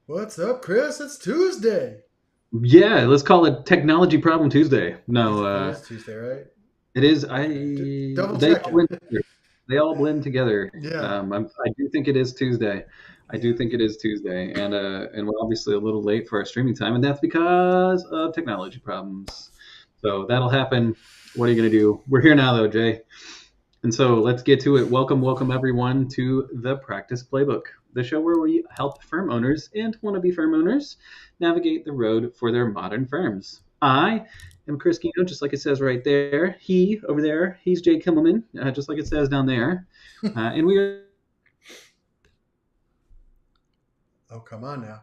What's up, Chris? It's Tuesday. Yeah, let's call it Technology Problem Tuesday. No, It is Tuesday, right? it is. Okay, double They all checking. blend together. They all blend together. Yeah, I do think it is Tuesday. I do yeah. think it is Tuesday, and we're obviously a little late for our streaming time, and that's because of technology problems. So that'll happen. What are you gonna do? We're here now, though, Jay. And so let's get to it. Welcome everyone to the Practice Playbook, the show where we help firm owners and wannabe firm owners navigate the road for their modern firms. I am Chris Kino, just like it says right there. He over there, he's Jay Kimmelman, just like it says down there. And we are. Oh, come on now.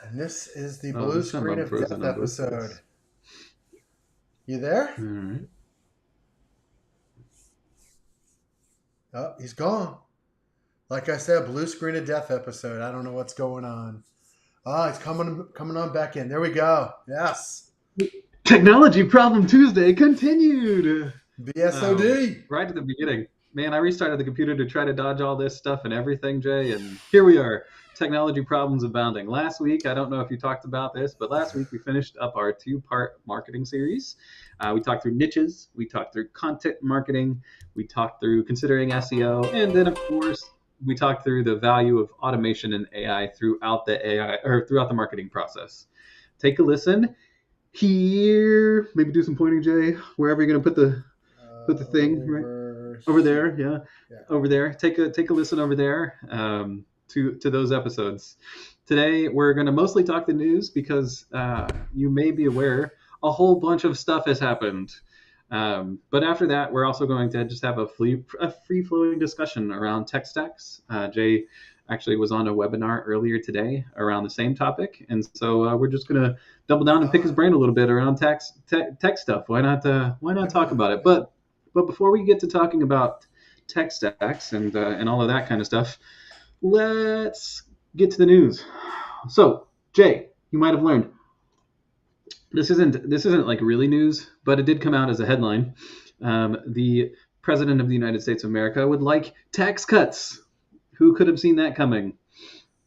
And this is the blue screen of death episode. You there? All right. Oh, he's gone. Like I said, blue screen of death episode. I don't know what's going on. Oh, he's coming on back in. There we go. Yes. Technology Problem Tuesday continued. BSOD. Right at the beginning. Man, I restarted the computer to try to dodge all this stuff and everything, Jay, and here we are. Technology problems abounding. Last week, I don't know if you talked about this, but last week we finished up our 2-part marketing series. We talked through niches, we talked through content marketing, we talked through considering SEO, and then of course we talked through the value of automation and AI throughout the marketing process. Take a listen here. Maybe do some pointing, Jay. Wherever you're going to put the thing right over there. Yeah, over there. Take a listen over there to those episodes. Today we're going to mostly talk the news because you may be aware a whole bunch of stuff has happened. But after that, we're also going to just have a free-flowing discussion around tech stacks. Jay actually was on a webinar earlier today around the same topic, and so we're just going to double down and pick his brain a little bit around tech stuff. Why not talk about it? But before we get to talking about tech stacks and all of that kind of stuff, let's get to the news. So, Jay, you might have learned this isn't like really news, but it did come out as a headline. The President of the United States of America would like tax cuts. Who could have seen that coming?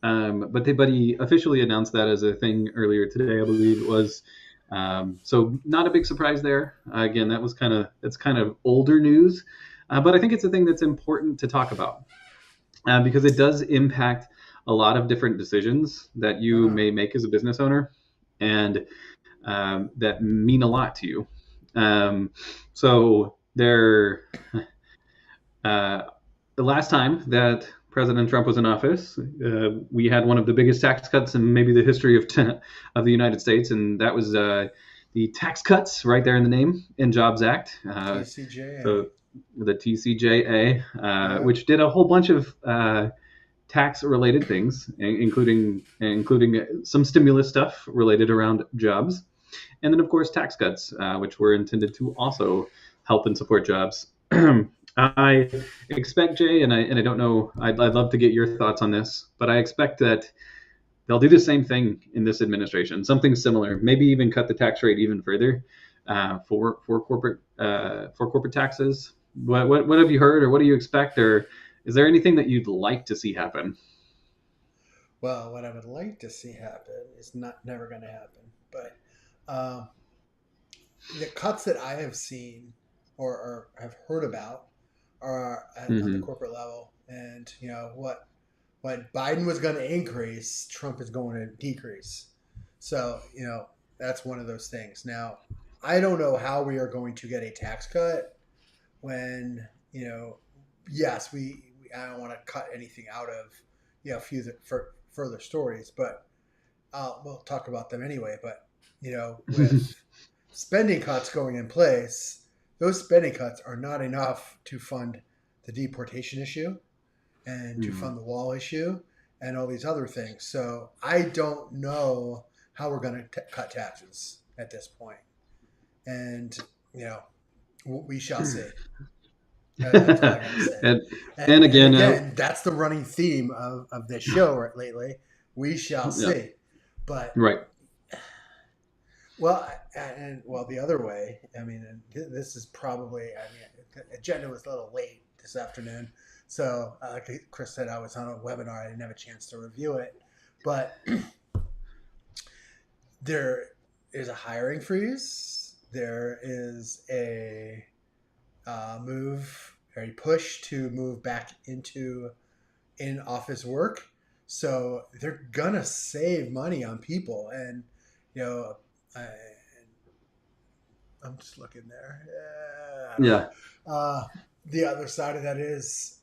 But he officially announced that as a thing earlier today, I believe it was. So not a big surprise there. Again, that's kind of older news, but I think it's a thing that's important to talk about because it does impact a lot of different decisions that you may make as a business owner, and that mean a lot to you. So there, the last time that President Trump was in office, we had one of the biggest tax cuts in maybe the history of the United States, and that was the Tax Cuts, right there in the name, and Jobs Act. TCJA. So the TCJA, which did a whole bunch of tax-related things, including some stimulus stuff related around jobs, and then of course tax cuts, which were intended to also help and support jobs. I expect, Jay, and I don't know, I'd love to get your thoughts on this, but I expect that they'll do the same thing in this administration, something similar, maybe even cut the tax rate even further for corporate taxes. What have you heard, or what do you expect, or is there anything that you'd like to see happen? Well, what I would like to see happen is never going to happen, but the cuts that I have seen or have heard about are on the corporate level, and what Biden was going to increase, Trump is going to decrease. So that's one of those things. Now, I don't know how we are going to get a tax cut when yes, I don't want to cut anything out of further stories, but we'll talk about them anyway. But with spending cuts going in place, those spending cuts are not enough to fund the deportation issue and to fund the wall issue and all these other things. So I don't know how we're going to cut taxes at this point. And, we shall see. That's all I gotta say. And again, that's the running theme of this show lately. We shall see. But right. Well, the other way, I mean, this is probably, the agenda was a little late this afternoon. So, like Chris said, I was on a webinar. I didn't have a chance to review it. But there is a hiring freeze. There is a push to move back into in-office work. So they're going to save money on people. And, I'm just looking there. Yeah. The other side of that is,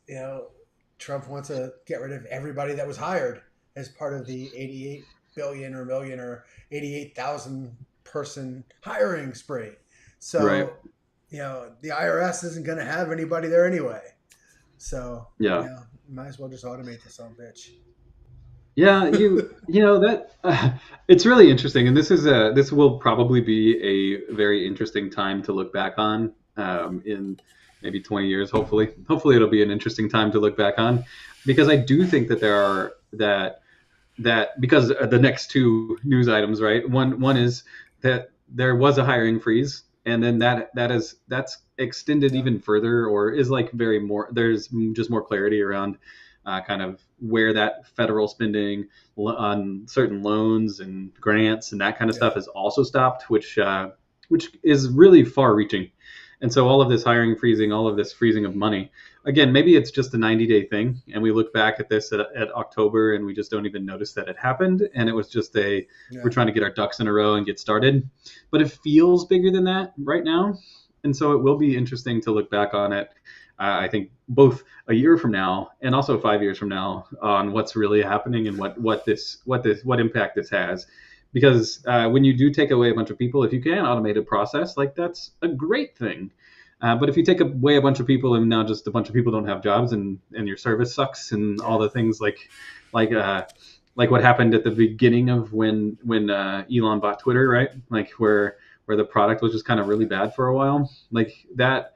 Trump wants to get rid of everybody that was hired as part of the 88 billion or million or 88,000 person hiring spree. So, right. The IRS isn't going to have anybody there anyway. So, might as well just automate this old bitch. Yeah, it's really interesting, and this will probably be a very interesting time to look back on in maybe 20 years. Hopefully it'll be an interesting time to look back on, because I do think that there are that because the next two news items, right? One is that there was a hiring freeze, and then that's extended even further, or is like there's just more clarity around kind of where that federal spending on certain loans and grants and that kind of stuff is also stopped, which is really far-reaching. And so all of this hiring freezing, all of this freezing of money, again, maybe it's just a 90-day thing, and we look back at this at October and we just don't even notice that it happened, and it was just we're trying to get our ducks in a row and get started. But it feels bigger than that right now, and so it will be interesting to look back on it. I think both a year from now and also 5 years from now on what's really happening and what impact this has. Because when you do take away a bunch of people, if you can automate a process, like that's a great thing. But if you take away a bunch of people and now just a bunch of people don't have jobs and your service sucks and all the things like what happened at the beginning of when Elon bought Twitter, right? Like where the product was just kind of really bad for a while, like that.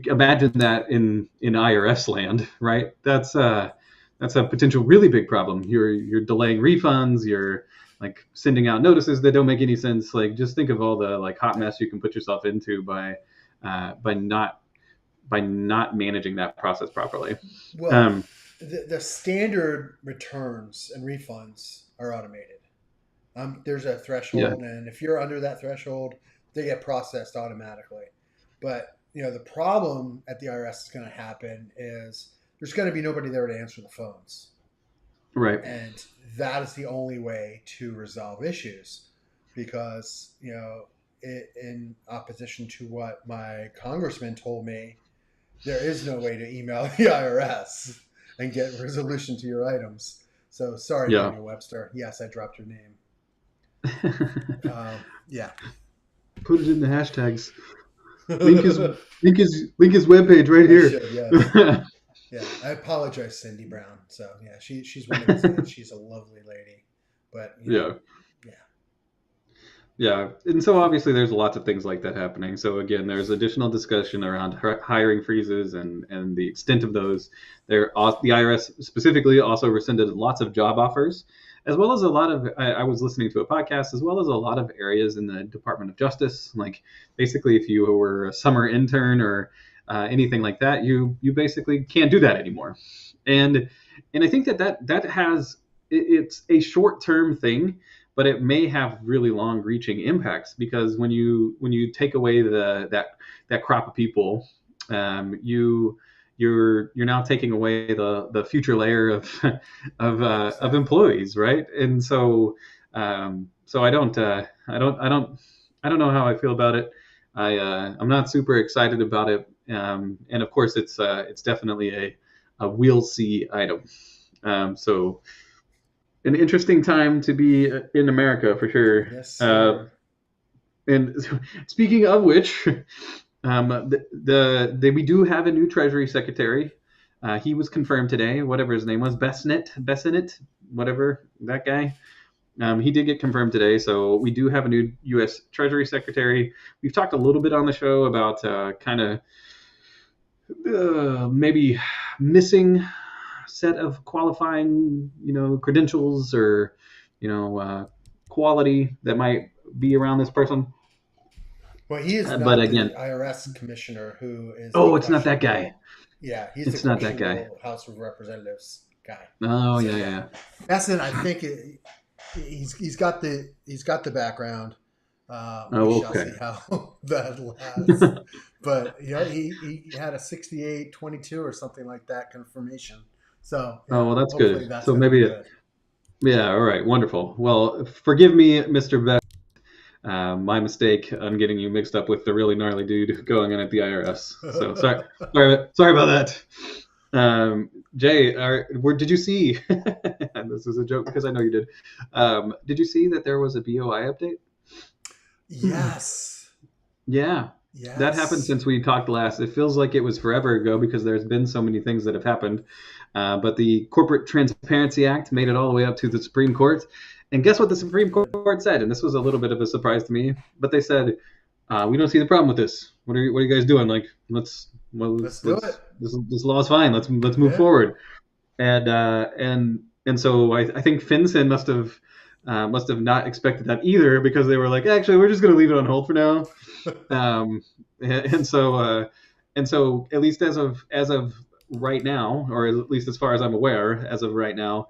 Imagine that in IRS land, right? That's a potential really big problem. You're delaying refunds. You're like sending out notices that don't make any sense. Like just think of all the like hot mess you can put yourself into by not managing that process properly. Well, the standard returns and refunds are automated. There's a threshold, and if you're under that threshold, they get processed automatically. But the problem at the IRS is going to happen is there's going to be nobody there to answer the phones. Right. And that is the only way to resolve issues, because, in opposition to what my congressman told me, there is no way to email the IRS and get resolution to your items. So sorry, Daniel Webster. Yes, I dropped your name. Put it in the hashtags. Link his webpage right here. Yeah, I apologize, Cindy Brown. So she's one of the she's a lovely lady, but yeah. And so obviously there's lots of things like that happening. So again, there's additional discussion around hiring freezes and the extent of those. The IRS specifically also rescinded lots of job offers, as well as a lot of, I was listening to a podcast, as well as a lot of areas in the Department of Justice. Like basically if you were a summer intern or anything like that, you basically can't do that anymore. And I think that has, it's a short-term thing, but it may have really long-reaching impacts, because when you take away that crop of people, you're now taking away the future layer of employees, right? And so I don't know how I feel about it. I'm not super excited about it, and of course it's definitely a we'll see item. So an interesting time to be in America for sure. Yes, sir. And speaking of which, we do have a new Treasury Secretary. He was confirmed today, whatever his name was, Bessent, whatever, that guy. He did get confirmed today, so we do have a new U.S. Treasury Secretary. We've talked a little bit on the show about kind of maybe missing set of qualifying, credentials or, quality that might be around this person. Well, he is But not the again, IRS commissioner who is the oh, it's not that guy. questionable. Yeah, he's the It's not that guy. questionable House of Representatives guy. Oh, So yeah, yeah, yeah. that's it. I think he's got the background. We Oh, shall okay. see how that lasts. But yeah, he had a 68-22 or something like that confirmation. So Oh, well, that's hopefully good. that's So going to be maybe, good. yeah, all right, wonderful. Well, forgive me, Mr. Best. My mistake on getting you mixed up with the really gnarly dude going in at the IRS. So sorry about that. Jay, did you see? And this is a joke because I know you did. Did you see that there was a BOI update? Yes. Yeah, that happened Yes. since we talked last. It feels like it was forever ago because there's been so many things that have happened. But the Corporate Transparency Act made it all the way up to the Supreme Court. And guess what the Supreme Court said? And this was a little bit of a surprise to me. But they said, we don't see the problem with this. What are you guys doing? Like, let's do it. This law is fine. Let's move forward. And so I think FinCEN must have not expected that either, because they were like, actually, we're just going to leave it on hold for now. And so at least as of right now, or at least as far as I'm aware, as of right now,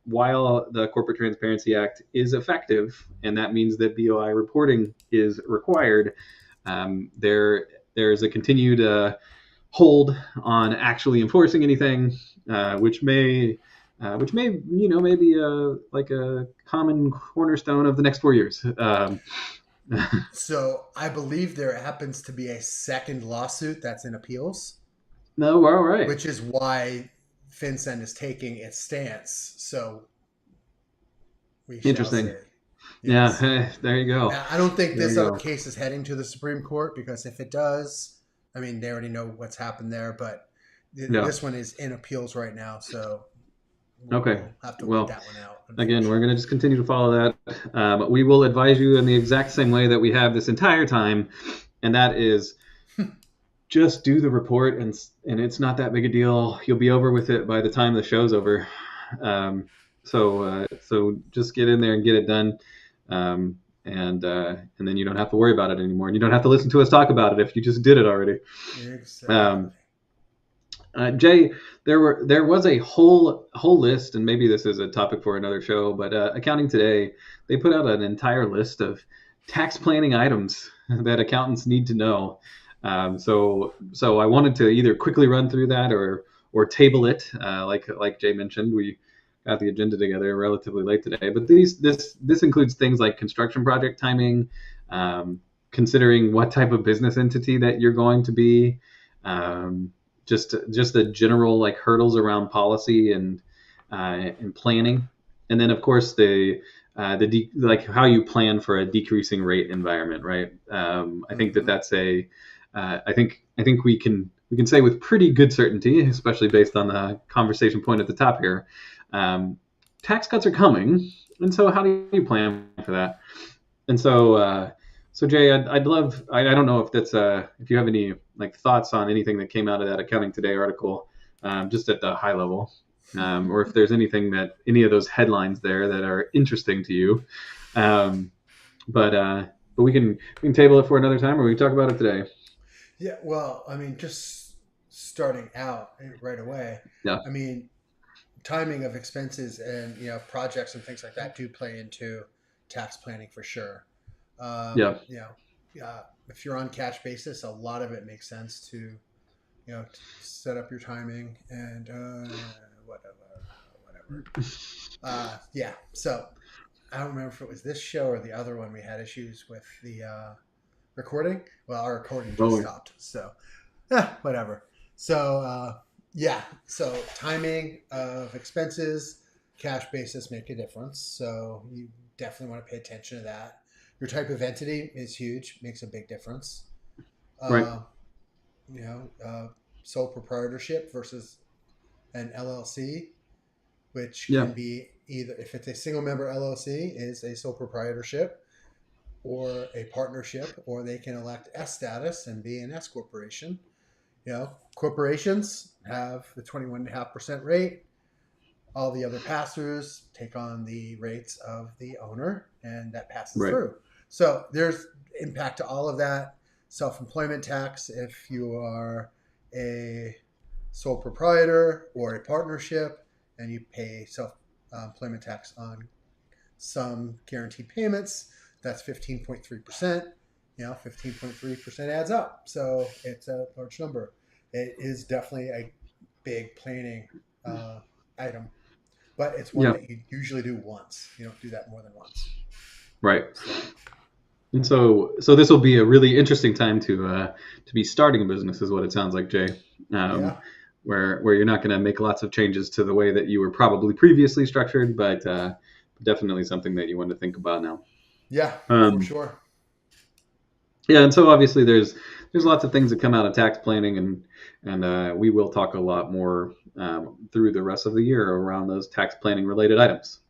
while the Corporate Transparency Act is effective, and that means that BOI reporting is required, there's a continued hold on actually enforcing anything, which may maybe like a common cornerstone of the next 4 years. So I believe there happens to be a second lawsuit that's in appeals. No, all right. Which is why FinCEN is taking its stance. So we shall see. Yes. Yeah, there you go. Now, I don't think this other case is heading to the Supreme Court, because if it does, I mean, they already know what's happened there. But this one is in appeals right now, so we'll have to wait that one out. Again, we're going to just continue to follow that. We will advise you in the exact same way that we have this entire time, and that is just do the report, and it's not that big a deal. You'll be over with it by the time the show's over. So just get in there and get it done, and then you don't have to worry about it anymore, and you don't have to listen to us talk about it if you just did it already. Exactly. Jay, there was a whole list, and maybe this is a topic for another show, but Accounting Today, they put out an entire list of tax planning items that accountants need to know. So I wanted to either quickly run through that or table it. Like Jay mentioned, we got the agenda together relatively late today, but this includes things like construction project timing, considering what type of business entity that you're going to be, just the general like hurdles around policy and planning, and then of course like how you plan for a decreasing rate environment, right? I think that's I think we can say with pretty good certainty, especially based on the conversation point at the top here, tax cuts are coming, and so how do you plan for that? And so Jay, I'd love, I don't know if that's if you have any like thoughts on anything that came out of that Accounting Today article, just at the high level, or if there's anything any of those headlines there that are interesting to you. But we can table it for another time, or we can talk about it today. Yeah, well, I mean, just starting out right away. Yeah. I mean, timing of expenses and projects and things like that do play into tax planning for sure. If you're on cash basis, a lot of it makes sense to set up your timing and whatever. So I don't remember if it was this show or the other one we had issues with the recording. Well, our recording just stopped, so whatever. So so timing of expenses, cash basis make a difference. So you definitely want to pay attention to that. Your type of entity is huge, makes a big difference. Right. Sole proprietorship versus an LLC, which can be either, if it's a single member LLC, is a sole proprietorship or a partnership, or they can elect S status and be an S corporation. Corporations have the 21.5% rate. All the other pass-throughs take on the rates of the owner, and that passes through. So there's impact to all of that. Self-employment tax if you are a sole proprietor or a partnership and you pay self-employment tax on some guaranteed payments, that's 15.3%. 15.3% adds up. So it's a large number. It is definitely a big planning item, but it's one that you usually do once. You don't do that more than once. Right. And so this will be a really interesting time to be starting a business, is what it sounds like, Jay. Where you're not going to make lots of changes to the way that you were probably previously structured, but definitely something that you want to think about now. Yeah, for sure. Yeah, and so obviously there's lots of things that come out of tax planning, and we will talk a lot more through the rest of the year around those tax planning related items.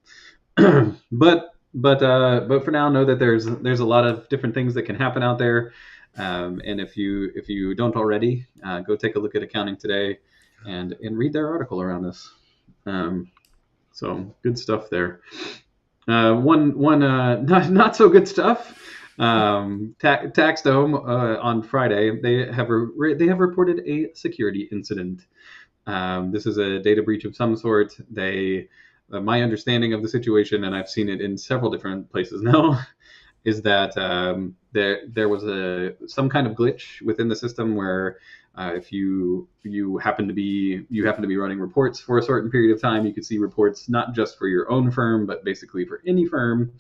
But for now, know that there's a lot of different things that can happen out there, and if you don't already, go take a look at Accounting Today and read their article around this. So good stuff there. One not so good stuff. TaxDome on Friday they have reported a security incident. This is a data breach of some sort. My understanding of the situation, and I've seen it in several different places now, is that there was some kind of glitch within the system where if you happen to be running reports for a certain period of time, you could see reports not just for your own firm, but basically for any firm,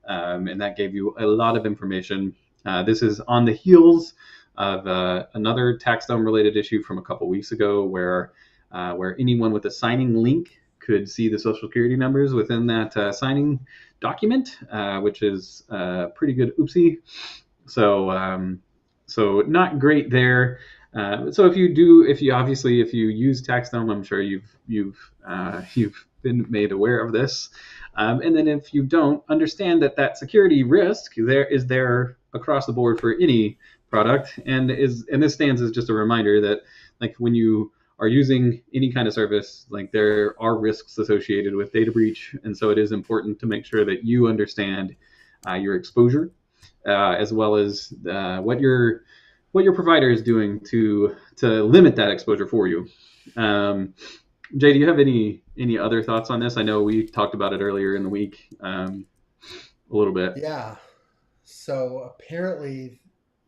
and that gave you a lot of information. This is on the heels of another TaxDome related issue from a couple weeks ago, where anyone with a signing link could see the social security numbers within that signing document, which is pretty good oopsie. So not great there. So if you use TaxDome, I'm sure you've been made aware of this. And then if you don't, understand that security risk is there across the board for any product, and this stands as just a reminder that, like, when you are using any kind of service, like, there are risks associated with data breach, and so it is important to make sure that you understand your exposure, as well as what your provider is doing to limit that exposure for you. Jay, do you have any other thoughts on this? I know we talked about it earlier in the week a little bit. Yeah. So apparently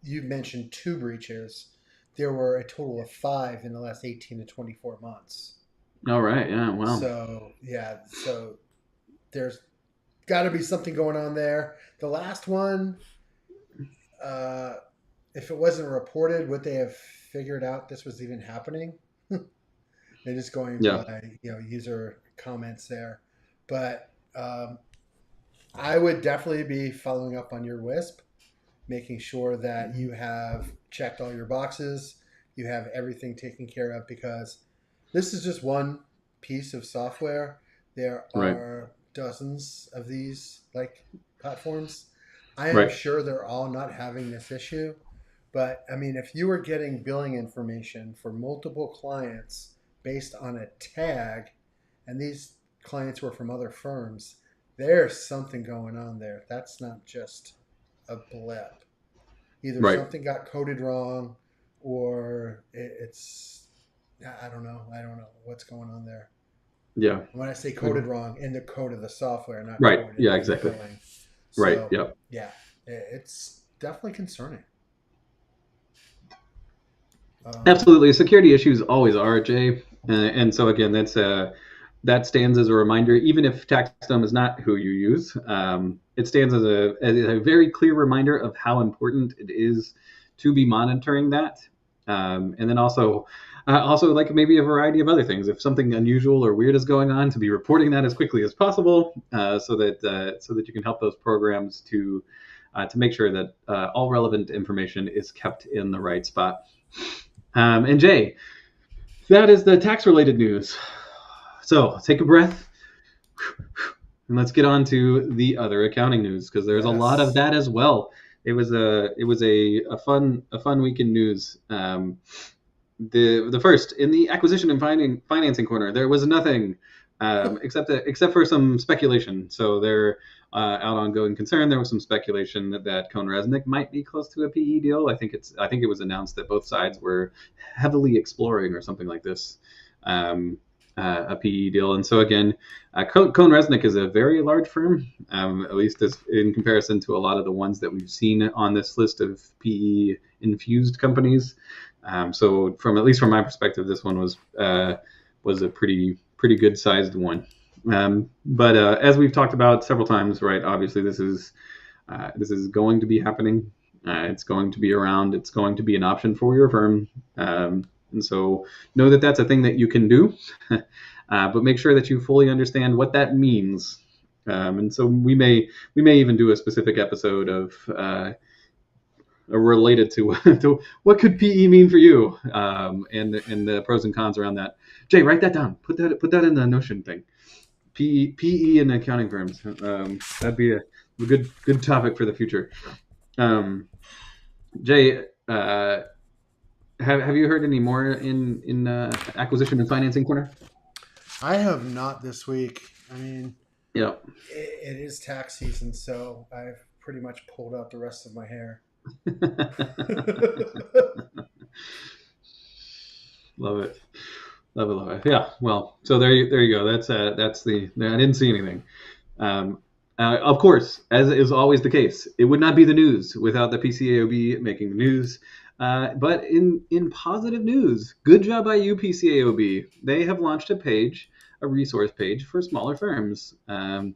you mentioned 2 breaches. There were a total of 5 in the last 18 to 24 months. All right. Yeah. Wow. So there's got to be something going on there. The last one, if it wasn't reported, would they have figured out this was even happening? They're just going by user comments there. But I would definitely be following up on your WISP, making sure that you have checked all your boxes, you have everything taken care of, because this is just one piece of software. There are dozens of these platforms. I am sure they're all not having this issue, but I mean, if you were getting billing information for multiple clients based on a tag, and these clients were from other firms, there's something going on there. That's not just a blip. Either something got coded wrong, or it's I don't know what's going on there. Yeah. When I say coded wrong, in the code of the software, not right. Coded Yeah, exactly. So, right. Yep. Yeah, it's definitely concerning. Absolutely, security issues always are, Jay, and so again, that stands as a reminder. Even if TaxDome is not who you use, it stands as a very clear reminder of how important it is to be monitoring that, and then also like maybe a variety of other things. If something unusual or weird is going on, to be reporting that as quickly as possible, so that you can help those programs to make sure that all relevant information is kept in the right spot. And Jay, that is the tax-related news. So take a breath, and let's get on to the other accounting news, because there's a lot of that as well. It was a fun week in news. The first, in the acquisition and financing corner, there was nothing except for some speculation. So there out on going concern. There was some speculation that CohnReznick might be close to a PE deal. I think it was announced that both sides were heavily exploring or something like this. A PE deal. And so again, CohnReznick is a very large firm, at least in comparison to a lot of the ones that we've seen on this list of PE infused companies. So at least from my perspective, this one was a pretty good sized one. But as we've talked about several times, right? Obviously, this is going to be happening. It's going to be around. It's going to be an option for your firm. And so know that that's a thing that you can do, but make sure that you fully understand what that means. And so we may even do a specific episode of related to what could PE mean for you, and the pros and cons around that. Jay, write that down. Put that in the Notion thing. PE and accounting firms. That'd be a good topic for the future. Jay, have you heard any more in acquisition and financing corner? I have not this week. I mean, yeah, it is tax season, so I've pretty much pulled out the rest of my hair. Love it. Yeah. Well, so there you go. That's I didn't see anything. Of course, as is always the case, it would not be the news without the PCAOB making the news. But in positive news, good job by you, PCAOB. They have launched a resource page for smaller firms. And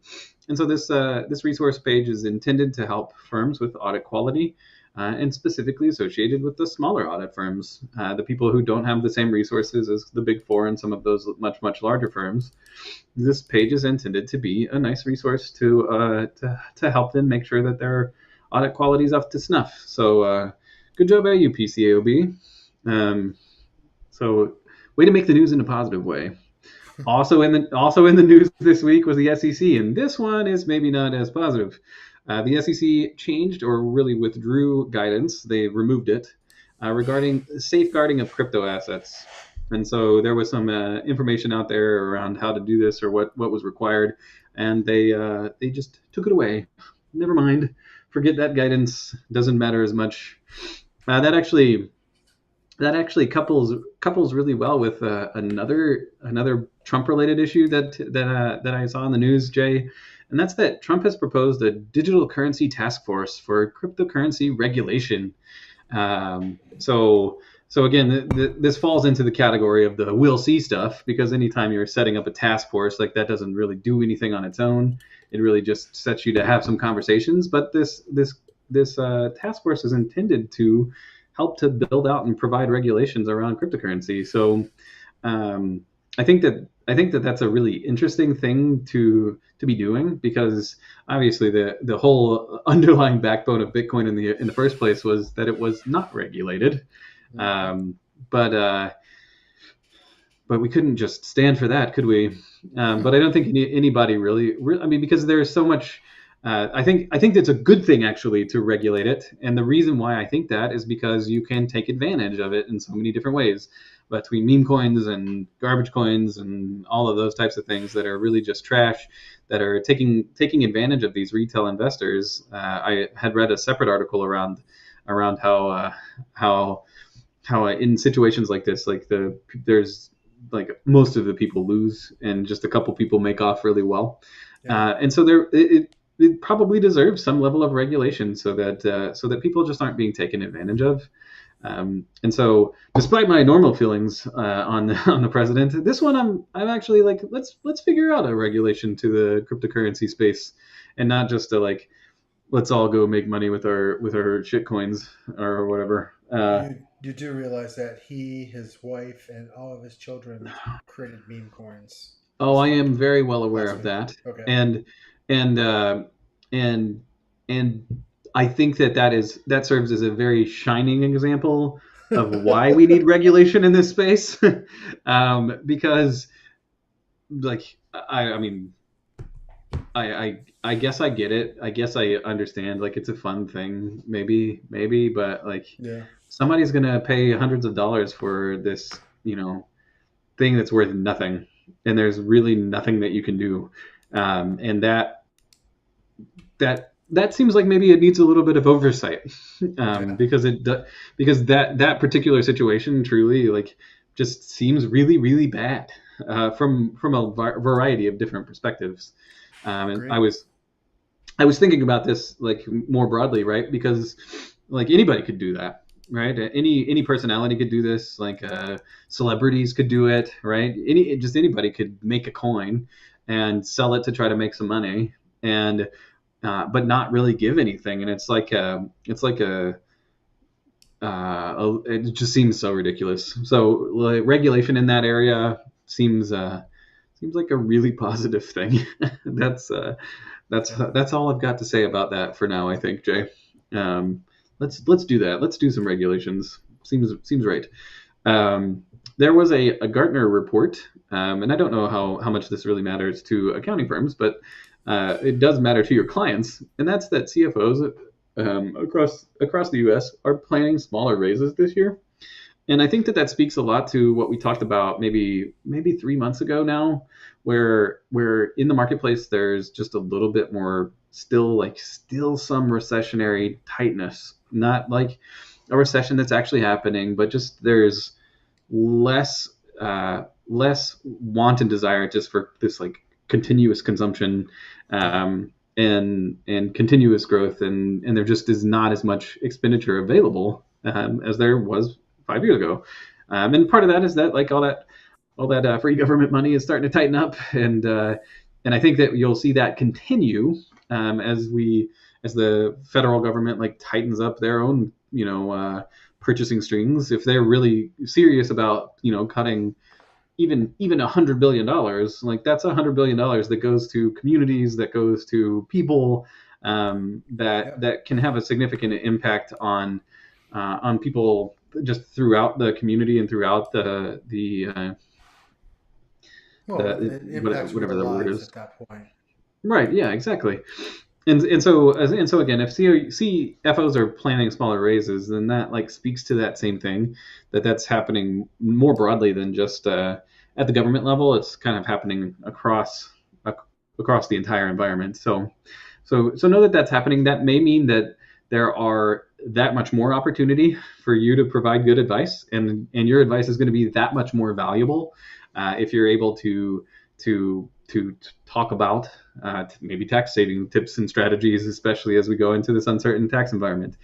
so this resource page is intended to help firms with audit quality, and specifically associated with the smaller audit firms, the people who don't have the same resources as the Big Four and some of those much larger firms. This page is intended to be a nice resource to help them make sure that their audit quality is up to snuff. So good job by you, PCAOB. So way to make the news in a positive way. Also in the news this week was the SEC, and this one is maybe not as positive. The SEC changed or really withdrew guidance. They removed it regarding safeguarding of crypto assets. And so there was some information out there around how to do this or what was required, and they just took it away. Never mind. Forget that guidance. Doesn't matter as much. That actually couples really well with another Trump-related issue that I saw in the news, Jay, and that's that Trump has proposed a digital currency task force for cryptocurrency regulation. So again, this falls into the category of the we'll see stuff, because anytime you're setting up a task force, like, that doesn't really do anything on its own. It really just sets you to have some conversations. But this task force is intended to help to build out and provide regulations around cryptocurrency. So I think that that's a really interesting thing to be doing, because obviously the whole underlying backbone of Bitcoin in the first place was that it was not regulated. But we couldn't just stand for that, could we? But I don't think anybody really, I mean, because there's so much. I think that's a good thing, actually, to regulate it. And the reason why I think that is because you can take advantage of it in so many different ways, between meme coins and garbage coins and all of those types of things that are really just trash, that are taking advantage of these retail investors. I had read a separate article around how in situations like this, there's most of the people lose and just a couple people make off really well. Yeah. And so it probably deserves some level of regulation so that people just aren't being taken advantage of. And so, despite my normal feelings on the president, this one I'm actually like, let's figure out a regulation to the cryptocurrency space, and not just let's all go make money with our shit coins or whatever. You do realize that he, his wife, and all of his children created meme coins. Oh, I am very well aware of that. Okay. And I think that serves as a very shining example of why we need regulation in this space. Because I guess I get it. I guess I understand. It's a fun thing, maybe, but yeah. Somebody's gonna pay hundreds of dollars for this, thing that's worth nothing, and there's really nothing that you can do, and that seems like maybe it needs a little bit of oversight, Yeah. because that particular situation truly like just seems really really bad, from a variety of different perspectives. And Agreed. I was thinking about this like more broadly, right? Because like anybody could do that, right? Any personality could do this. Like celebrities could do it, right? Anybody could make a coin and sell it to try to make some money, and but not really give anything. And it just seems so ridiculous. So like, regulation in that area seems like a really positive thing. that's uh, that's all I've got to say about that for now. I think, Jay. Um, let's do that. Let's do some regulations. Seems right. There was a Gartner report, and I don't know how much this really matters to accounting firms, but it does matter to your clients, and that's that CFOs across the U.S. are planning smaller raises this year. And I think that speaks a lot to what we talked about maybe 3 months ago now, where in the marketplace there's just a little bit more still some recessionary tightness, not like a recession that's actually happening, but just there's less want and desire just for this like continuous consumption, and continuous growth, and there just is not as much expenditure available, as there was 5 years ago. And part of that is that like all that free government money is starting to tighten up, and I think that you'll see that continue, as the federal government like tightens up their own purchasing strings. If they're really serious about cutting even $100 billion, like that's $100 billion that goes to communities, that goes to people, that can have a significant impact on people just throughout the community and throughout the It impacts whatever real the word lives is. at that point. Right. Yeah. Exactly. And so again, if CFOs are planning smaller raises, then that like speaks to that same thing, that's happening more broadly than just at the government level. It's kind of happening across the entire environment. So know that that's happening. That may mean that there are that much more opportunity for you to provide good advice, and your advice is going to be that much more valuable if you're able to talk about maybe tax saving tips and strategies, especially as we go into this uncertain tax environment,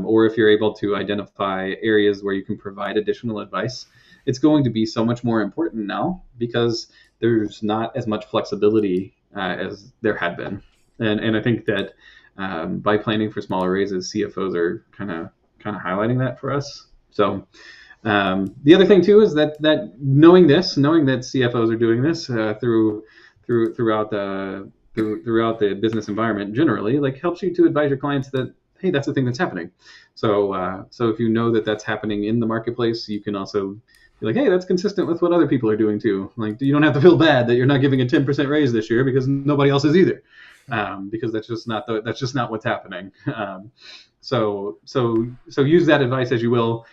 or if you're able to identify areas where you can provide additional advice. It's going to be so much more important now because there's not as much flexibility as there had been, and I think that by planning for smaller raises, CFOs are kind of highlighting that for us. So. The other thing too is that knowing that CFOs are doing this throughout the business environment generally, like helps you to advise your clients that, hey, that's the thing that's happening. So if you know that that's happening in the marketplace, you can also be like, hey, that's consistent with what other people are doing too. Like you don't have to feel bad that you're not giving a 10% raise this year because nobody else is either, because that's just not what's happening. So use that advice as you will.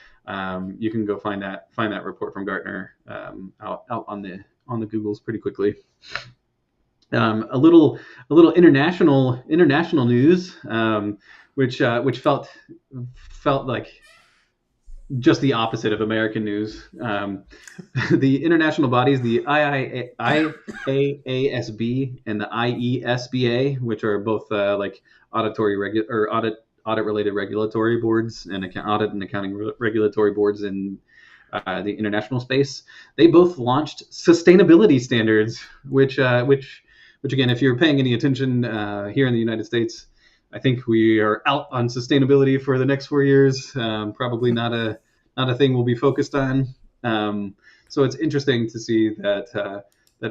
You can go find that report from Gartner out on the Googles pretty quickly. A little international news, which felt like just the opposite of American news. The international bodies, the IAASB and the IESBA, which are both like audit-related regulatory boards and audit and accounting regulatory boards in the international space. They both launched sustainability standards, which again, if you're paying any attention here in the United States, I think we are out on sustainability for the next 4 years. Probably not a thing we'll be focused on. So it's interesting to see that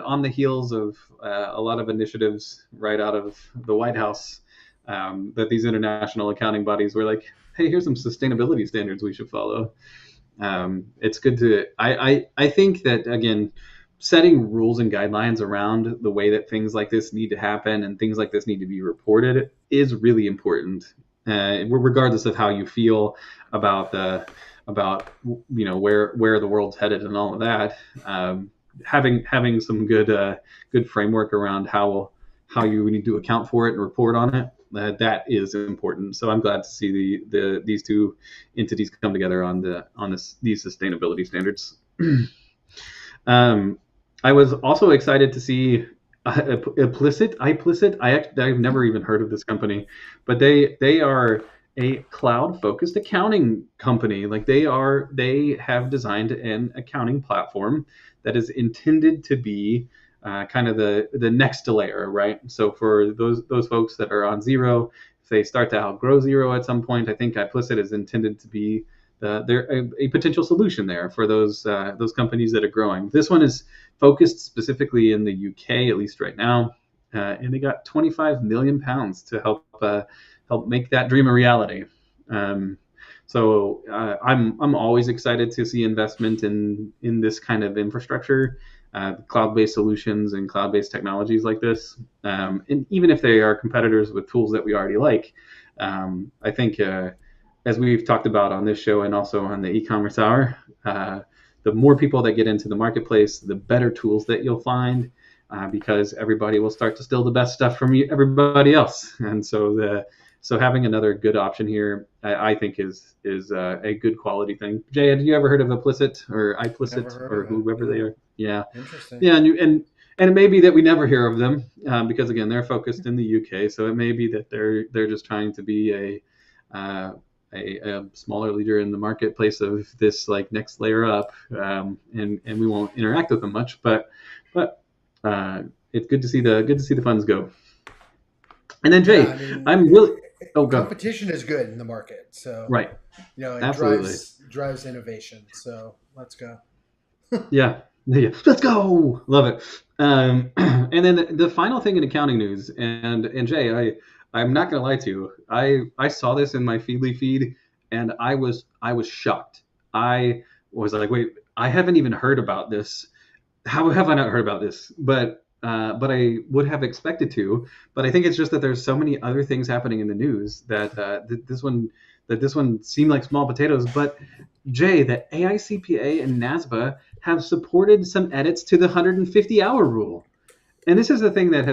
on the heels of a lot of initiatives right out of the White House, that these international accounting bodies were like, hey, here's some sustainability standards we should follow. It's good to, I think that, again, setting rules and guidelines around the way that things like this need to happen and things like this need to be reported is really important, regardless of how you feel about where the world's headed and all of that. Having some good framework around how how you need to account for it and report on it. That is important. So I'm glad to see these two entities come together on these sustainability standards. I was also excited to see Implicit. I've never even heard of this company, but they are a cloud-focused accounting company. Like they have designed an accounting platform that is intended to be kind of the next layer, right? So for those folks that are on Zero, if they start to outgrow Zero at some point, I think Implicit is intended to be a potential solution there for those companies that are growing. This one is focused specifically in the UK, at least right now, and they got £25 million to help make that dream a reality. So I'm always excited to see investment in this kind of infrastructure, cloud-based solutions and cloud-based technologies like this. And even if they are competitors with tools that we already like, I think as we've talked about on this show and also on the e-commerce hour, the more people that get into the marketplace, the better tools that you'll find, because everybody will start to steal the best stuff from everybody else. And so having another good option here, I think is a good quality thing. Jay, have you ever heard of Implicit or iPlicit or whoever they are? Yeah. Interesting. Yeah, and it may be that we never hear of them because again they're focused in the UK, so it may be that they're just trying to be a smaller leader in the marketplace of this like next layer up, and we won't interact with them much, but it's good to see the funds go. And then Jay, I'm really competition is good in the market, so right, it drives innovation. So let's go. yeah, let's go, love it. And then the final thing in accounting news, and Jay, I'm not gonna lie to you. I saw this in my Feedly feed, and I was shocked. I was like, wait, I haven't even heard about this. How have I not heard about this? But I would have expected to. But I think it's just that there's so many other things happening in the news that this one seemed like small potatoes. But Jay, the AICPA and NASBA have supported some edits to the 150-hour rule. And this is the thing that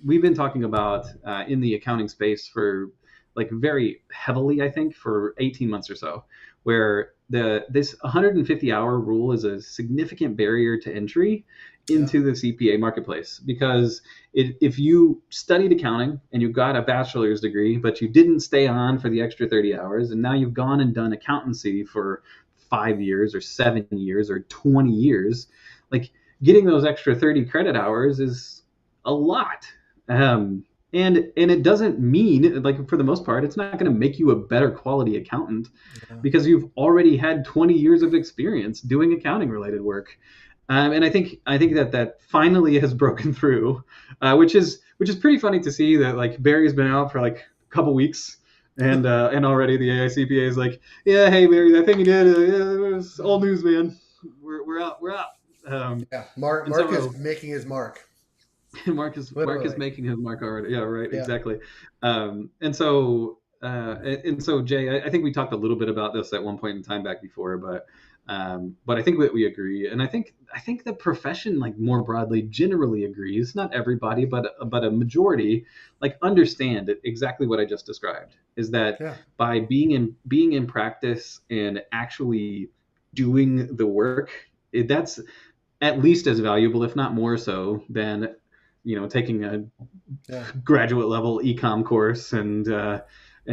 we've been talking about in the accounting space for like very heavily, I think, for 18 months or so, where this 150-hour rule is a significant barrier to entry into the CPA marketplace. Because if you studied accounting and you got a bachelor's degree, but you didn't stay on for the extra 30 hours, and now you've gone and done accountancy for 5 years or 7 years or 20 years, like getting those extra 30 credit hours is a lot. And it doesn't mean, like, for the most part, it's not going to make you a better quality accountant because you've already had 20 years of experience doing accounting related work. And I think that finally has broken through, which is pretty funny to see that like Barry's been out for like a couple weeks. And already the AICPA is like, yeah, hey Barry, that thing you did, it was old news, man. We're out. Mark is making his mark. Mark is making his mark already. Yeah, right. Yeah. Exactly. And so Jay, I think we talked a little bit about this at one point in time back before, but I think that we agree, and I think the profession, like more broadly, generally agrees. Not everybody, but a majority, like understand exactly what I just described. Is that by being in practice and actually doing the work, that's at least as valuable, if not more so, than taking a graduate level ecom course and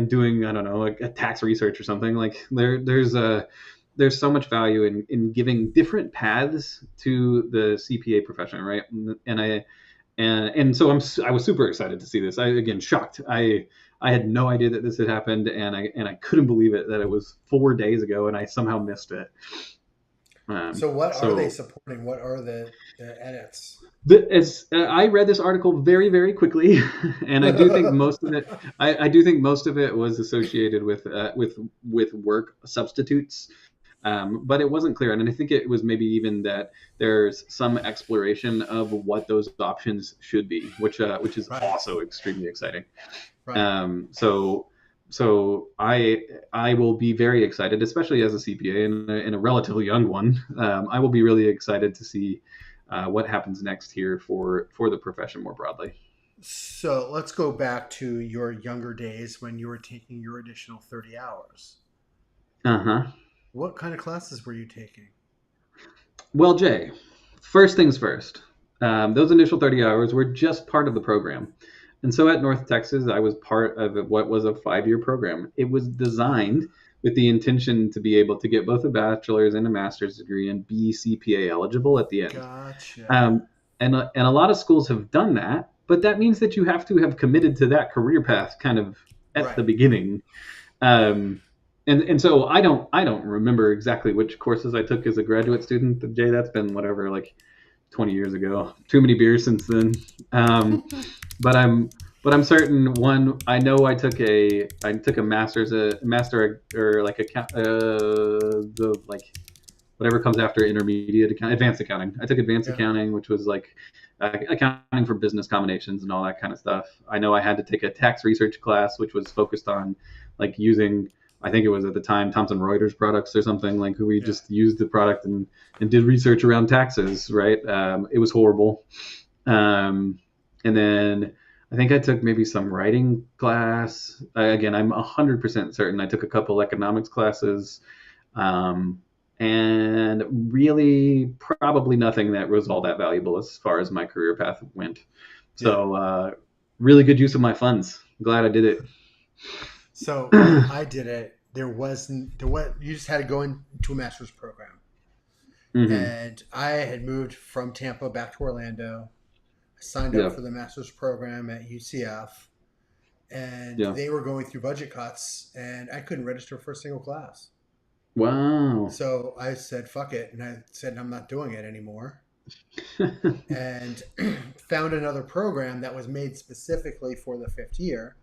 doing, I don't know, like a tax research or something. Like there's so much value in giving different paths to the CPA profession, right? And so I was super excited to see this. Again, shocked. I had no idea that this had happened, and I couldn't believe it that it was 4 days ago, and I somehow missed it. So what are they supporting? What are the edits? I read this article very, very quickly, and I do think most of it. I do think most of it was associated with work substitutes, but it wasn't clear, and I think it was maybe even that there's some exploration of what those options should be, which is also extremely exciting. Right. So I will be very excited, especially as a CPA and a relatively young one. I will be really excited to see what happens next here for the profession more broadly. So let's go back to your younger days when you were taking your additional 30 hours. Uh-huh. What kind of classes were you taking? Well, Jay, first things first. Those initial 30 hours were just part of the program. And so at North Texas, I was part of what was a 5-year program. It was designed with the intention to be able to get both a bachelor's and a master's degree and be CPA eligible at the end. Gotcha. And a lot of schools have done that, but that means that you have to have committed to that career path kind of at Right. the beginning. Um, and so I don't remember exactly which courses I took as a graduate student. Jay, that's been whatever, like 20 years ago. Too many beers since then. But I'm certain one. I know I took a master or like the like whatever comes after intermediate advanced accounting. I took advanced accounting, which was like accounting for business combinations and all that kind of stuff. I know I had to take a tax research class, which was focused on like using, I think it was at the time Thomson Reuters products or something, like we just used the product and did research around taxes, right? It was horrible. And then I think I took maybe some writing class. Again, I'm 100% certain I took a couple economics classes. And really probably nothing that was all that valuable as far as my career path went. So really good use of my funds. Glad I did it. So when I did it, you just had to go into a master's program. Mm-hmm. And I had moved from Tampa back to Orlando. I signed up for the master's program at UCF, and they were going through budget cuts, and I couldn't register for a single class. Wow. So I said, fuck it. And I said, I'm not doing it anymore. And found another program that was made specifically for the 5th year.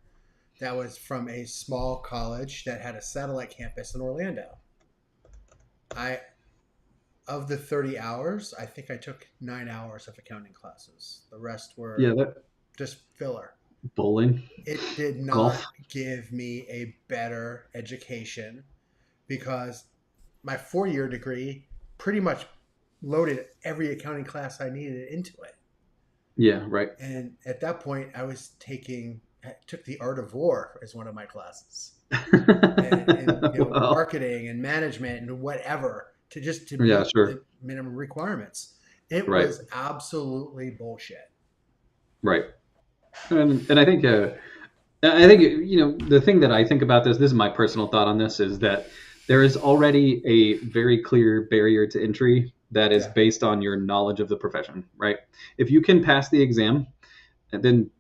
That was from a small college that had a satellite campus in Orlando. Of the 30 hours, I think I took 9 hours of accounting classes. The rest were just filler. Bowling. It did not give me a better education because my 4-year degree pretty much loaded every accounting class I needed into it. Yeah, right. And at that point, I took the art of war as one of my classes. and marketing and management and whatever to meet the minimum requirements. It was absolutely bullshit. Right. And I think the thing that I think about this is my personal thought on this, is that there is already a very clear barrier to entry that is based on your knowledge of the profession, right? If you can pass the exam, then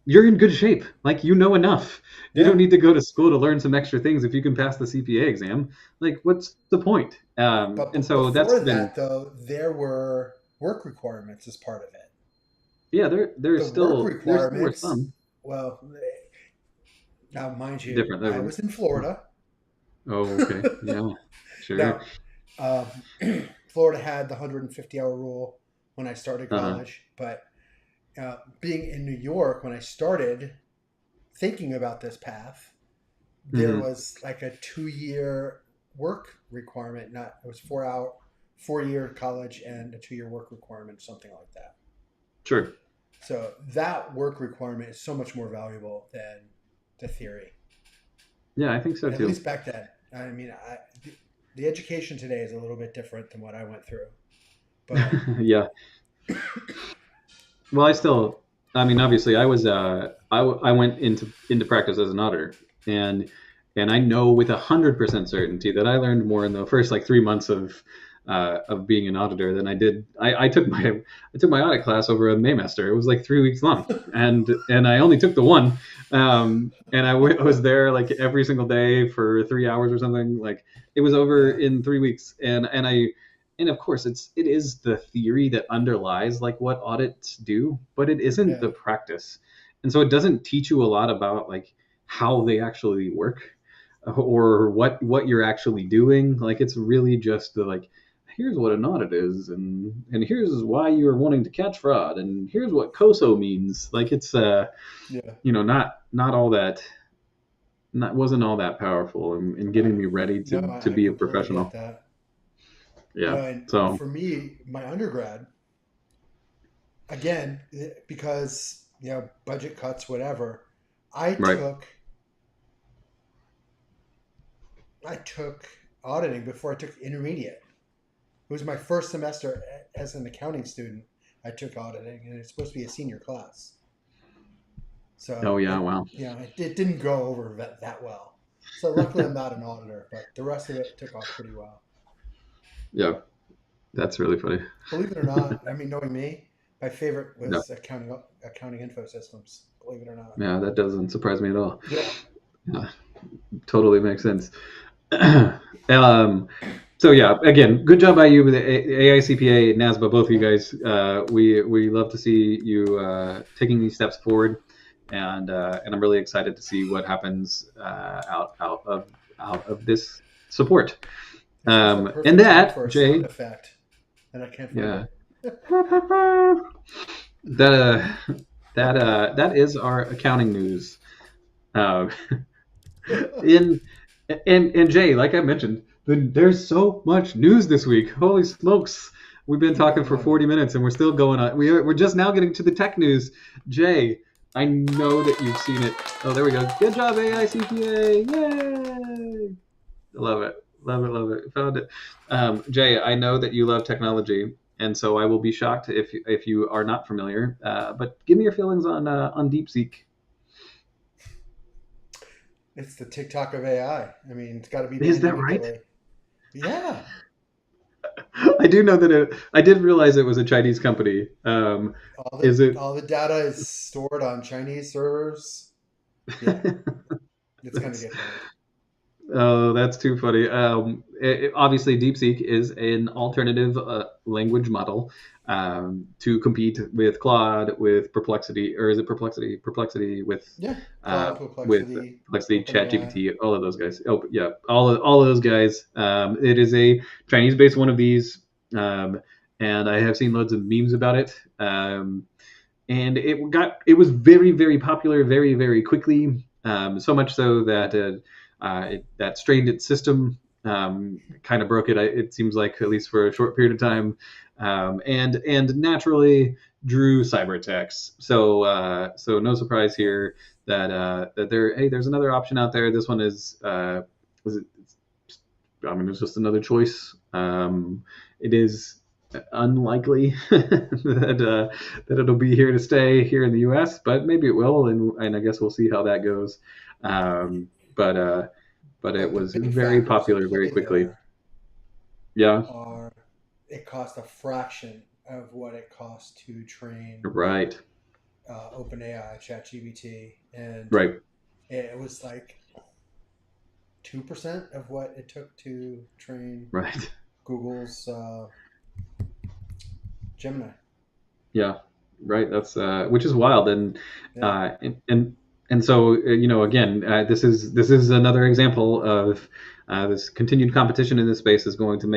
you're in good shape. Like, you know enough. You don't need to go to school to learn some extra things. If you can pass the CPA exam, like, what's the point? And so though, there were work requirements as part of it. Yeah, there's still some. Well, now mind you, different. I was in Florida. Oh, okay. Yeah, sure. Now, Florida had the 150-hour rule when I started college, but being in New York when I started thinking about this path, there was like a 2-year work requirement. It was 4-year college and a 2-year work requirement, something like that. Sure. So that work requirement is so much more valuable than the theory. Yeah, I think so too. At least back then. I mean, the education today is a little bit different than what I went through. But yeah. Well, obviously I was I went into practice as an auditor, and I know with 100% certainty that I learned more in the first like 3 months of being an auditor than I did. I took my audit class over a Maymester. It was like 3 weeks long, and I only took the one, and I was there like every single day for 3 hours or something. Like, it was over in 3 weeks, and of course it is the theory that underlies like what audits do, but it isn't the practice, and so it doesn't teach you a lot about like how they actually work or what you're actually doing. Like, it's really just the like, here's what an audit is, and here's why you're wanting to catch fraud, and here's what COSO means. Like, it's not all that, wasn't all that powerful in getting me ready to be a professional. Yeah. And so for me, my undergrad, again, because budget cuts, whatever. I Right. took auditing before I took intermediate. It was my first semester as an accounting student. I took auditing, and it's supposed to be a senior class. So Oh yeah, wow. it didn't go over that well. So luckily I'm not an auditor, but the rest of it took off pretty well. Yeah, that's really funny. Believe it or not, I mean, knowing me, my favorite was Yeah. accounting info systems. Believe it or not. Yeah, that doesn't surprise me at all. Yeah. Yeah, totally makes sense. So yeah, again, good job by you with the AICPA, NASBA, both of you guys. We love to see you taking these steps forward, and I'm really excited to see what happens out of this support. And that, for a Jay, sound effect, and I can't find yeah, it. that is our accounting news. And Jay, like I mentioned, there's so much news this week. Holy smokes. We've been talking for 40 minutes and we're still going on. We're just now getting to the tech news. Jay, I know that you've seen it. Oh, there we go. Good job, AICPA. Yay. Love it. Love it. Found it. Jay, I know that you love technology, and so I will be shocked if you are not familiar. But give me your feelings on DeepSeek. It's the TikTok of AI. I mean, it's got to be. Is that right? Yeah. I do know that I did realize it was a Chinese company. All the data is stored on Chinese servers. Yeah, it's going to get bad. Oh, that's too funny. Obviously, DeepSeek is an alternative language model to compete with Claude, with Perplexity, or is it Perplexity? Perplexity with Claude, Perplexity, ChatGPT, all of those guys. Oh, yeah, all of those guys. It is a Chinese-based one of these, and I have seen loads of memes about it. And it was very, very popular very, very quickly. So much so that that strained its system, kind of broke it. It seems like, at least for a short period of time, and naturally drew cyber attacks. So no surprise here that there's another option out there. This one is it's just another choice. It is unlikely that it'll be here to stay here in the U.S., but maybe it will, and I guess we'll see how that goes. But it was very popular very quickly. Yeah. It cost a fraction of what it cost to train. Right. OpenAI, ChatGPT, and right. It was like 2% of what it took to train. Right. Google's Gemini. Yeah. Right. That's which is wild, and so again, this is another example of this continued competition in this space is going to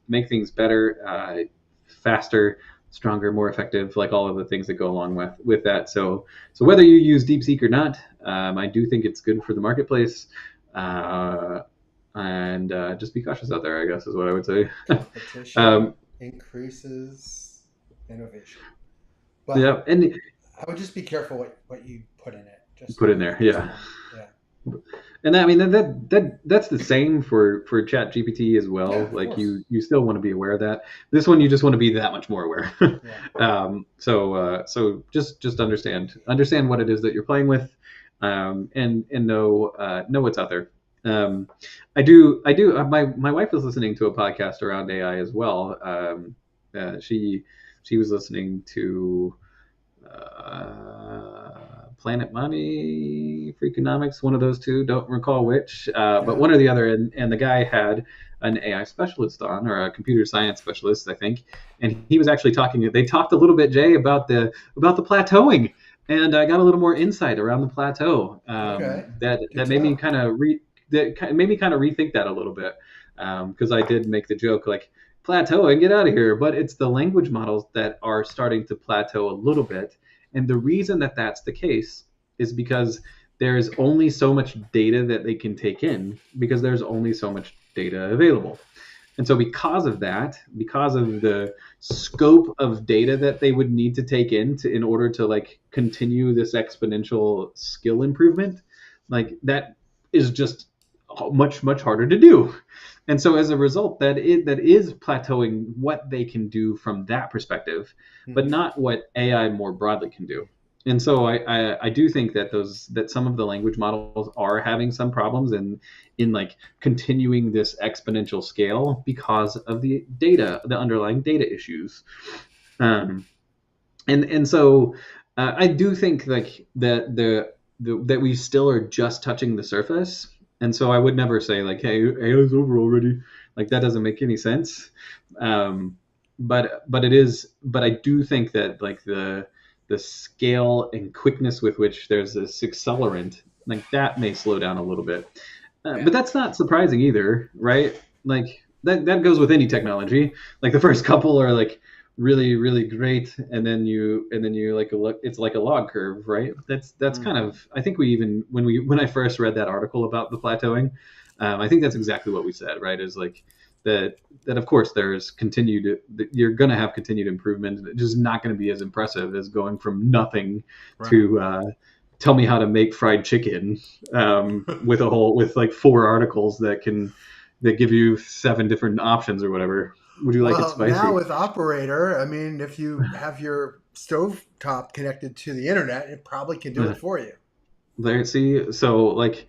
make things better, faster, stronger, more effective, like all of the things that go along with that. So whether you use DeepSeek or not, I do think it's good for the marketplace, and just be cautious out there, I guess, is what I would say. Competition increases innovation. But yeah, and I would just be careful what you put in it. Just put in there, yeah. And I mean that's the same for ChatGPT as well. Yeah, like you still want to be aware of that. This one you just want to be that much more aware. Yeah. So just understand what it is that you're playing with, and know what's out there. I do. My wife is listening to a podcast around AI as well. She was listening to Planet Money, Freakonomics, one of those two, don't recall which, but one or the other, and the guy had an AI specialist on, or a computer science specialist, I think, and he was actually they talked a little bit, Jay, about the plateauing, and I got a little more insight around the plateau. That made me kind of rethink that a little bit, because I did make the joke like, plateauing, get out of here, but it's the language models that are starting to plateau a little bit. And the reason that that's the case is because there's only so much data that they can take in, because there's only so much data available. And so because of that, because of the scope of data that they would need to take in order to like continue this exponential skill improvement, like that is just much, much harder to do. And so as a result, that is plateauing what they can do from that perspective, but not what AI more broadly can do. And so I do think that some of the language models are having some problems in like continuing this exponential scale because of the underlying data issues. And so I do think like that that we still are just touching the surface. And so I would never say like, hey, AI is over already. Like that doesn't make any sense. But it is. But I do think that like the scale and quickness with which there's this accelerant, like that may slow down a little bit. But that's not surprising either, right? Like that goes with any technology. Like the first couple are like really, really great, and then you like it's like a log curve, right? That's kind of, I think we even when I first read that article about the plateauing, I think that's exactly what we said, right? Is like that of course there's you're going to have continued improvement. It's just not going to be as impressive as going from nothing to tell me how to make fried chicken with like 4 articles that give you 7 different options or whatever. Would you like it spicy? Now with Operator, I mean, if you have your stovetop connected to the internet, it probably can do it for you. There, see, so like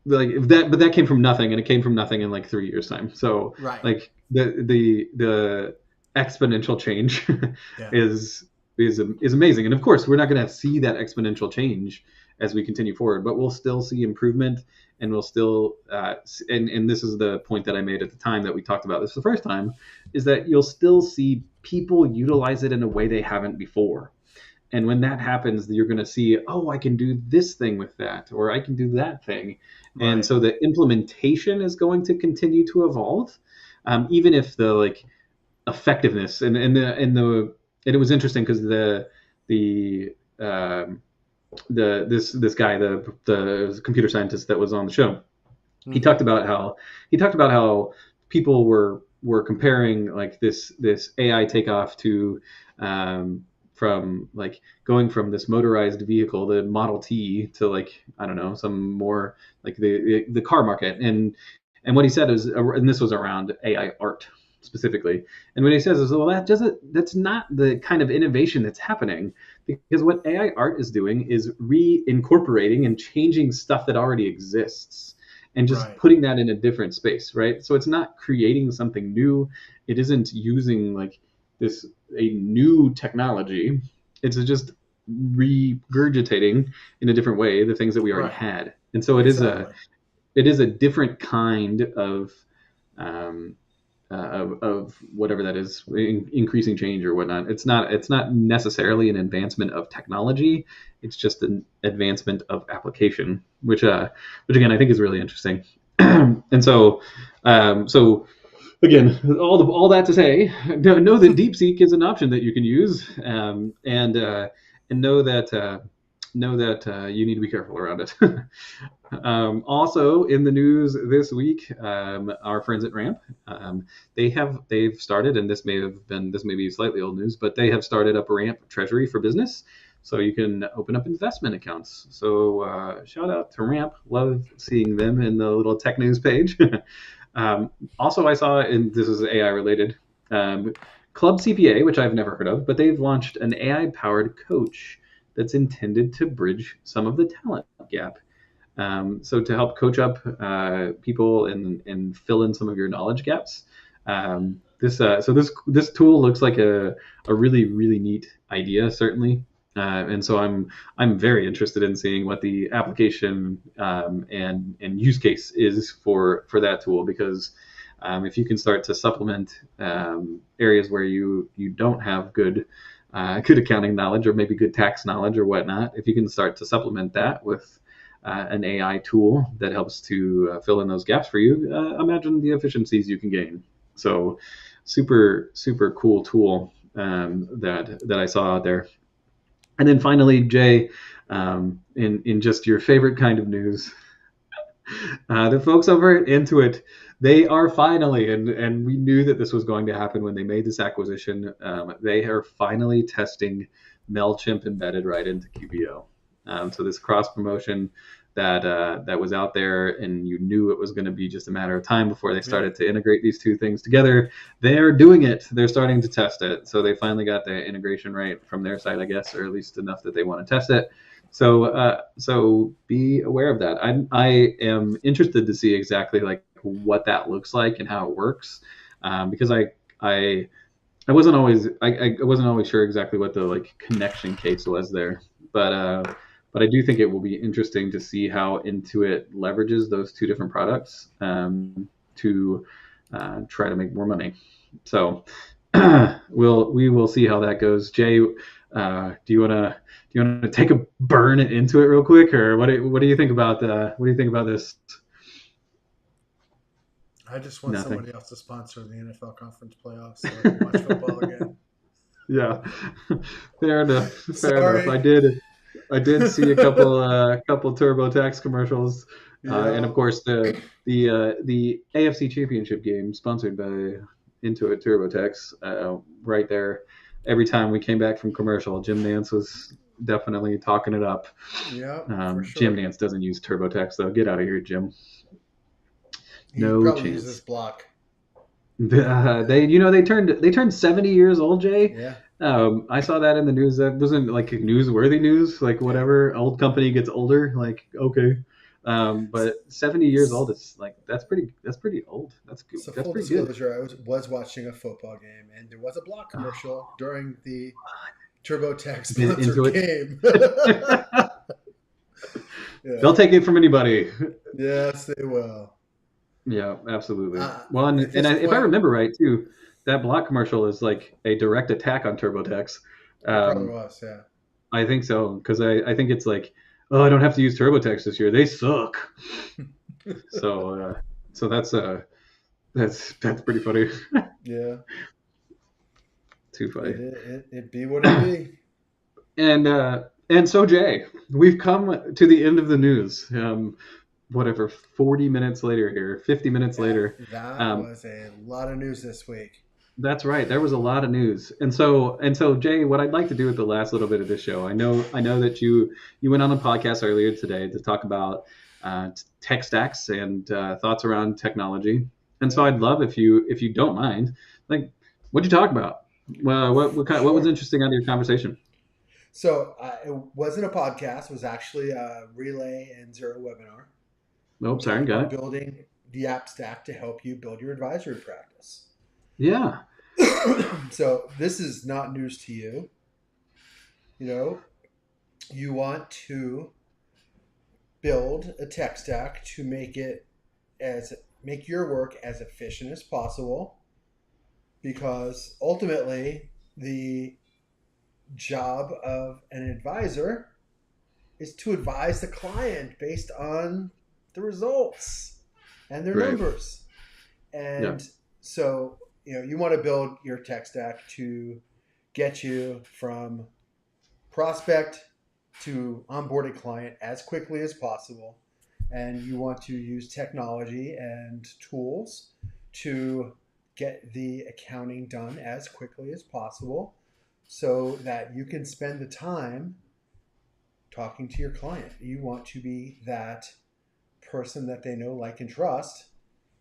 that, but that came from nothing, and it came from nothing in like 3 years' time. So like the exponential change is amazing, and of course we're not going to see that exponential change as we continue forward, but we'll still see improvement, and we'll still and this is the point that I made at the time that we talked about this the first time, is that you'll still see people utilize it in a way they haven't before. And when that happens, you're going to see, oh, I can do this thing with that, or I can do that thing. Right. And so the implementation is going to continue to evolve, even if the like effectiveness and it was interesting because this guy, the computer scientist that was on the show, he talked about how people were comparing like this AI takeoff to from like going from this motorized vehicle, the Model T, to like, I don't know, some more like the car market. And what he said is, and this was around AI art specifically. And what he says is, well, that's not the kind of innovation that's happening, because what AI art is doing is reincorporating and changing stuff that already exists and just putting that in a different space, right? So it's not creating something new. It isn't using like a new technology. It's just regurgitating in a different way the things that we already had. And so it is a different kind of whatever that is, increasing change or whatnot. It's not necessarily an advancement of technology. It's just an advancement of application, which again I think is really interesting. And so again, all that to say, know that DeepSeek is an option that you can use, and know that you need to be careful around it. Also in the news this week, our friends at Ramp, they've started, and this may be slightly old news, but they have started up Ramp Treasury for Business, so you can open up investment accounts. So shout out to Ramp. Love seeing them in the little tech news page. Also, I saw, and this is AI related, Club CPA, which I've never heard of, but they've launched an AI-powered coach that's intended to bridge some of the talent gap. So to help coach up people and fill in some of your knowledge gaps. This tool looks like a really, really neat idea, certainly. And so I'm very interested in seeing what the application and use case is for that tool, because if you can start to supplement areas where you don't have good accounting knowledge, or maybe good tax knowledge or whatnot, if you can start to supplement that with an AI tool that helps to fill in those gaps for you, imagine the efficiencies you can gain. So super, super cool tool that I saw out there. And then finally, Jay, in just your favorite kind of news, The folks over at Intuit, they are finally, and we knew that this was going to happen when they made this acquisition. They are finally testing MailChimp embedded right into QBO. So this cross promotion that was out there, and you knew it was going to be just a matter of time before they started to integrate these two things together. They're doing it. They're starting to test it. So they finally got the integration right from their side, I guess, or at least enough that they want to test it. So be aware of that. I am interested to see exactly like what that looks like and how it works, because I wasn't always I wasn't always sure exactly what the like connection case was there, but I do think it will be interesting to see how Intuit leverages those two different products to try to make more money. So we will see how that goes. Jay, do you want to take a burn into it real quick, or what do you think about this? I just want somebody else to sponsor the NFL conference playoffs so I can watch football again. Yeah, fair enough. Fair enough. I did see a couple TurboTax commercials, and of course the AFC Championship game sponsored by Intuit TurboTax right there. Every time we came back from commercial, Jim Nance was definitely talking it up. Yeah, for sure. Jim Nance doesn't use TurboTax though. Get out of here, Jim. He probably uses Block. They turned 70 years old, Jay. Yeah. I saw that in the news. That wasn't like newsworthy news. Like whatever, old company gets older. Like okay, but 70 years old is like that's pretty old. That's good. So that's full pretty disclosure, good. I was watching a football game and there was a Block commercial during the TurboTax sponsored game. Yeah. They'll take it from anybody. Yes, they will. Yeah, absolutely. Well, if I remember right, too, that Block commercial is like a direct attack on TurboTax. Probably was, yeah. I think so, because I think it's like, oh, I don't have to use TurboTax this year. They suck. So that's pretty funny. Yeah. Too funny. It be what it be. And so, Jay, we've come to the end of the news. Whatever, 40 minutes later here, 50 minutes later. That was a lot of news this week. That's right. There was a lot of news. And so Jay, what I'd like to do with the last little bit of this show, I know that you went on a podcast earlier today to talk about tech stacks and thoughts around technology. And so I'd love if you don't mind, like, what'd you talk about? Well, what was interesting out of your conversation? So it wasn't a podcast. It was actually a Relay and Zero webinar. Nope, sorry, got it. Building the app stack to help you build your advisory practice. Yeah. So this is not news to you. You want to build a tech stack to make your work as efficient as possible, because ultimately the job of an advisor is to advise the client based on the results and their numbers. And so, you want to build your tech stack to get you from prospect to onboarded client as quickly as possible. And you want to use technology and tools to get the accounting done as quickly as possible so that you can spend the time talking to your client. You want to be that person that they know, like, and trust,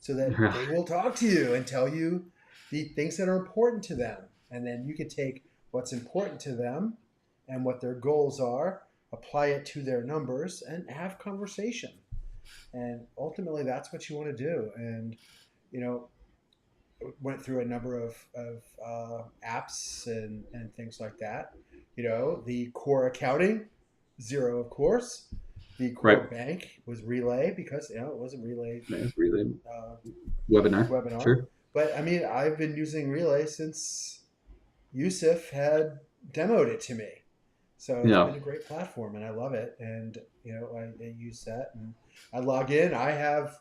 so that they will talk to you and tell you the things that are important to them. And then you can take what's important to them and what their goals are, apply it to their numbers, and have conversation. And ultimately, that's what you want to do. And, went through a number of apps and things like that. The core accounting, Zero, of course. The core bank was Relay, because it wasn't Relay. Yeah, it was Relay webinar. Sure. But I mean, I've been using Relay since Yusuf had demoed it to me. So it's been a great platform, and I love it. And I use that, and I log in. I have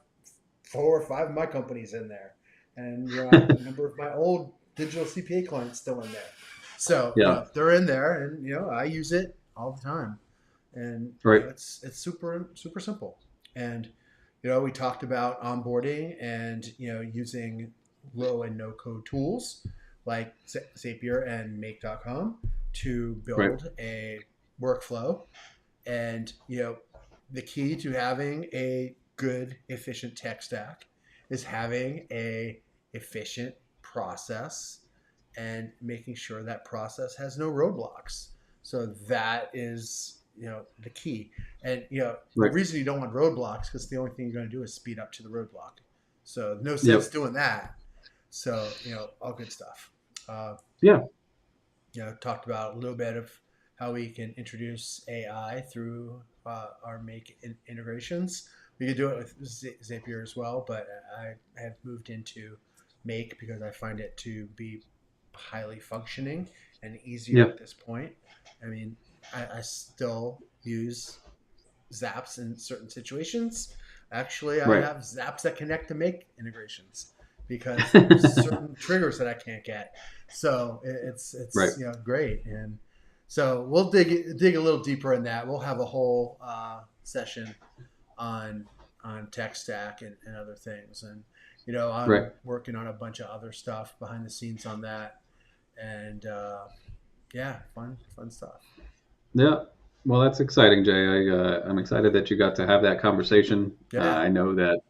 4 or 5 of my companies in there, and I have a number of my old digital CPA clients still in there. So they're in there, and I use it all the time. And it's super, super simple. And We talked about onboarding and, using low and no code tools like Zapier and make.com to build a workflow. And, the key to having a good, efficient tech stack is having a efficient process and making sure that process has no roadblocks. So that is, the key. And, the reason you don't want roadblocks, because the only thing you're going to do is speed up to the roadblock. So no sense doing that. So, all good stuff. Talked about a little bit of how we can introduce AI through our Make integrations. We could do it with Zapier as well, but I have moved into Make because I find it to be highly functioning and easier at this point. I mean, I still use Zaps in certain situations. Actually, I have Zaps that connect to Make integrations because there's certain triggers that I can't get. So it's great. And so we'll dig a little deeper in that. We'll have a whole session on tech stack and other things. And I'm working on a bunch of other stuff behind the scenes on that. And fun stuff. Yeah. Well, that's exciting, Jay. I'm excited that you got to have that conversation. Yeah. I know that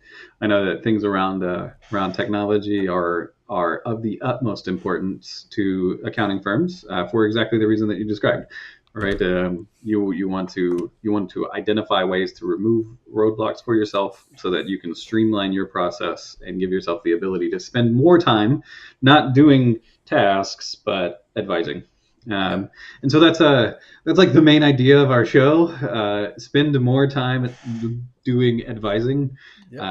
things around technology are of the utmost importance to accounting firms for exactly the reason that you described. Right? You want to identify ways to remove roadblocks for yourself so that you can streamline your process and give yourself the ability to spend more time not doing tasks but advising. And so that's like the main idea of our show. Spend more time doing advising. Yep.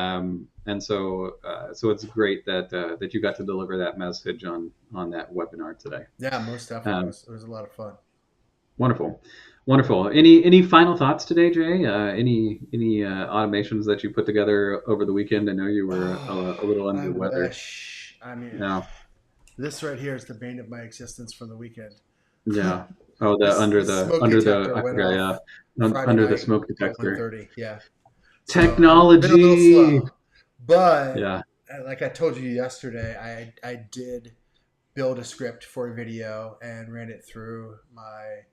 And so it's great that you got to deliver that message on that webinar today. Yeah, most definitely. It was a lot of fun. Wonderful. Any final thoughts today, Jay? Any automations that you put together over the weekend? I know you were a little under the weather. I mean, this right here is the bane of my existence from the weekend. Yeah. Oh, under the smoke detector. 1:30. Yeah. Technology. So, been a little slow, but like I told you yesterday, I did build a script for a video and ran it through my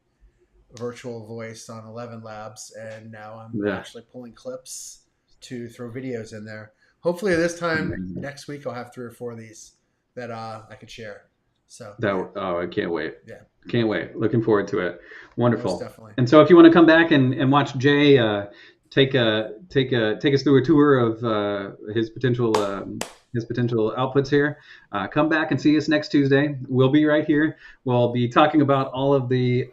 virtual voice on 11 Labs, and now I'm actually pulling clips to throw videos in there. Hopefully this time next week I'll have 3 or 4 of these that I could share. So I can't wait. Yeah. Can't wait. Looking forward to it. Wonderful. Most definitely. And so if you want to come back and watch Jay take us through a tour of his potential outputs here, come back and see us next Tuesday. We'll be right here. We'll be talking about all of the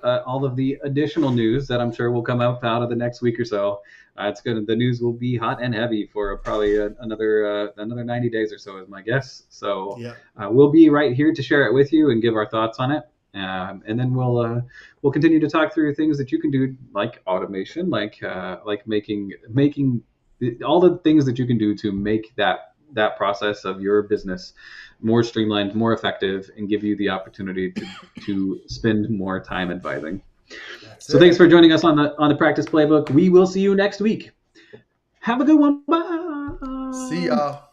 additional news that I'm sure will come up out of the next week or so. The news will be hot and heavy for probably another 90 days or so, is my guess. So we'll be right here to share it with you and give our thoughts on it. And then we'll continue to talk through things that you can do, like automation, like making all the things that you can do to make that process of your business more streamlined, more effective, and give you the opportunity to spend more time advising. Thanks for joining us on the Practice Playbook. We will see you next week. Have a good one. Bye. See y'all.